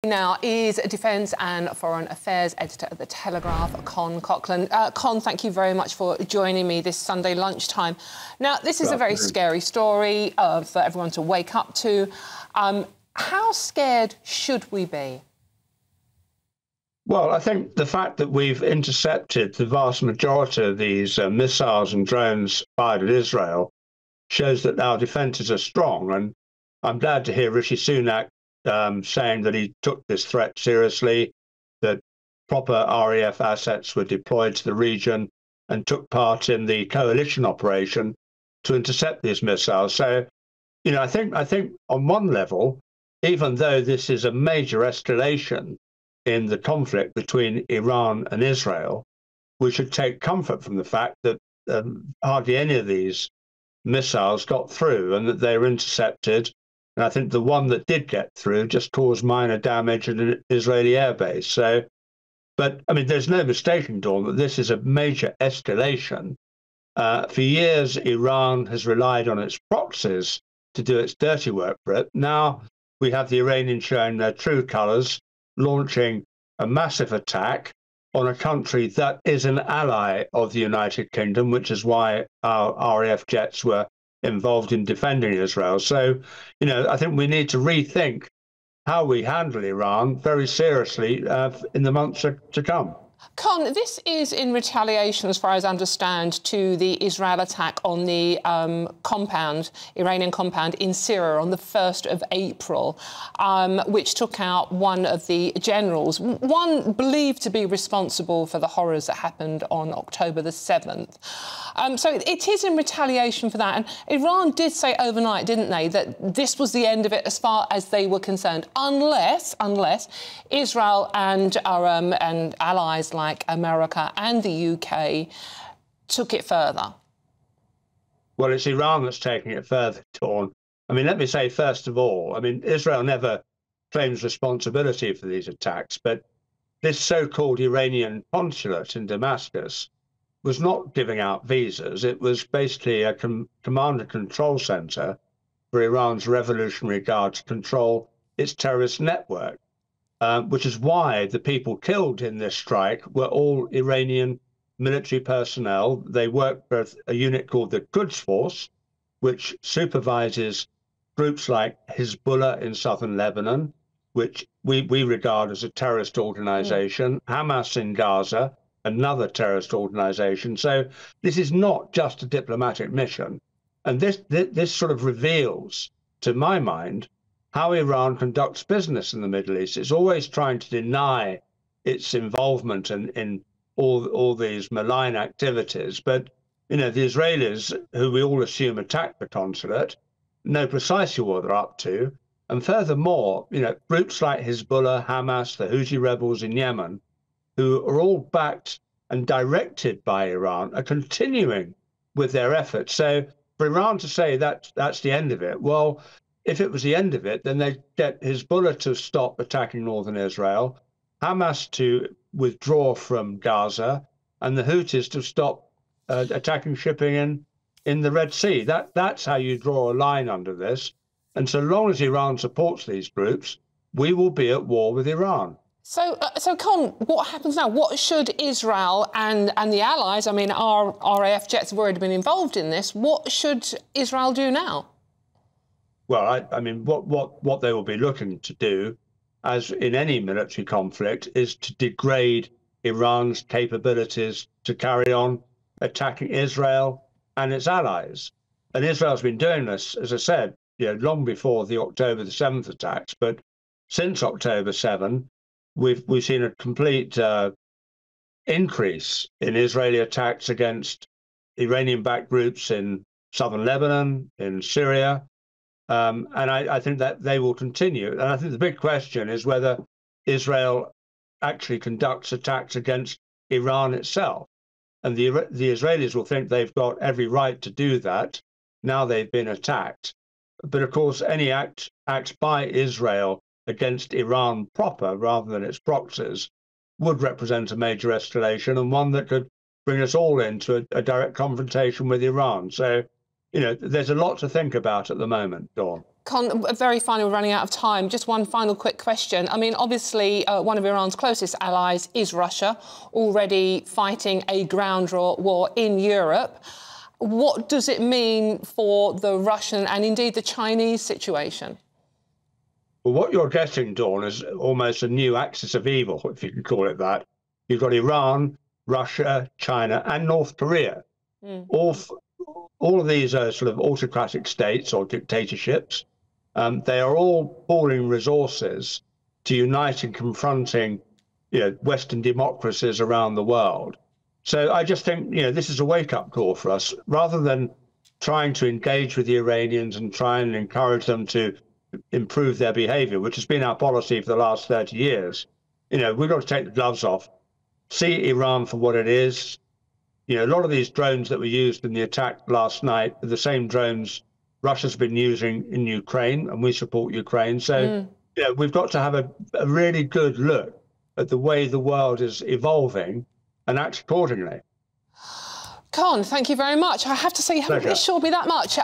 Now is Defence and Foreign Affairs Editor at The Telegraph, Con Cochran. Con, thank you very much for joining me this Sunday lunchtime. Now, this is a very scary story for everyone to wake up to. How scared should we be? Well, I think the fact that we've intercepted the vast majority of these missiles and drones fired at Israel shows that our defences are strong. And I'm glad to hear Rishi Sunak saying that he took this threat seriously, that proper RAF assets were deployed to the region and took part in the coalition operation to intercept these missiles. So, you know, I think on one level, even though this is a major escalation in the conflict between Iran and Israel, we should take comfort from the fact that hardly any of these missiles got through and that they were intercepted. And I think the one that did get through just caused minor damage at an Israeli airbase. So, but I mean, there's no mistaking, Dawn, that this is a major escalation. For years, Iran has relied on its proxies to do its dirty work for it. Now we have the Iranians showing their true colours, launching a massive attack on a country that is an ally of the United Kingdom, which is why our RAF jets were involved in defending Israel. So, you know, I think we need to rethink how we handle Iran very seriously in the months to come. Con, this is in retaliation, as far as I understand, to the Israel attack on the Iranian compound in Syria on the 1st of April, which took out one of the generals, one believed to be responsible for the horrors that happened on October the 7th. So it is in retaliation for that. And Iran did say overnight, didn't they, that this was the end of it as far as they were concerned, unless Israel and allies like America and the UK took it further. Well, it's Iran that's taking it further, Dawn. I mean, let me say, first of all, I mean, Israel never claims responsibility for these attacks, but this so-called Iranian consulate in Damascus was not giving out visas. It was basically a command and control center for Iran's Revolutionary Guard to control its terrorist network. Which is why the people killed in this strike were all Iranian military personnel. They work for a unit called the Quds Force, which supervises groups like Hezbollah in southern Lebanon, which we regard as a terrorist organization, Hamas in Gaza, another terrorist organization. So this is not just a diplomatic mission. And this sort of reveals, to my mind, how Iran conducts business in the Middle East. It's always trying to deny its involvement in all these malign activities. But, you know, the Israelis, who we all assume attacked the consulate, know precisely what they're up to. And furthermore, you know, groups like Hezbollah, Hamas, the Houthi rebels in Yemen, who are all backed and directed by Iran, are continuing with their efforts. So for Iran to say that that's the end of it, well, if it was the end of it, then they'd get Hezbollah to stop attacking northern Israel, Hamas to withdraw from Gaza, and the Houthis to stop attacking shipping in the Red Sea. That's how you draw a line under this. And so long as Iran supports these groups, we will be at war with Iran. So, Con, what happens now? What should Israel and the allies, I mean, our RAF jets have already been involved in this, what should Israel do now? Well, I mean, what they will be looking to do, as in any military conflict, is to degrade Iran's capabilities to carry on attacking Israel and its allies. And Israel's been doing this, as I said, you know, long before the October the 7th attacks. But since October 7, we've seen a complete increase in Israeli attacks against Iranian-backed groups in southern Lebanon, in Syria. And I think that they will continue. And I think the big question is whether Israel actually conducts attacks against Iran itself. And the Israelis will think they've got every right to do that now they've been attacked. But of course, any acts by Israel against Iran proper, rather than its proxies, would represent a major escalation and one that could bring us all into a direct confrontation with Iran. So, you know, there's a lot to think about at the moment, Dawn. Con, very finally, we're running out of time. Just one final quick question. I mean, obviously, one of Iran's closest allies is Russia, already fighting a ground war in Europe. What does it mean for the Russian and indeed the Chinese situation? Well, what you're getting, Dawn, is almost a new axis of evil, if you can call it that. You've got Iran, Russia, China, and North Korea. All of these are sort of autocratic states or dictatorships. They are all pooling resources to unite in confronting, Western democracies around the world. So I just think, this is a wake-up call for us. Rather than trying to engage with the Iranians and try and encourage them to improve their behavior, which has been our policy for the last 30 years, we've got to take the gloves off, see Iran for what it is. A lot of these drones that were used in the attack last night are the same drones Russia's been using in Ukraine, and we support Ukraine. So, we've got to have a really good look at the way the world is evolving and act accordingly. Con, thank you very much. I have to say, you haven't reassured me that much.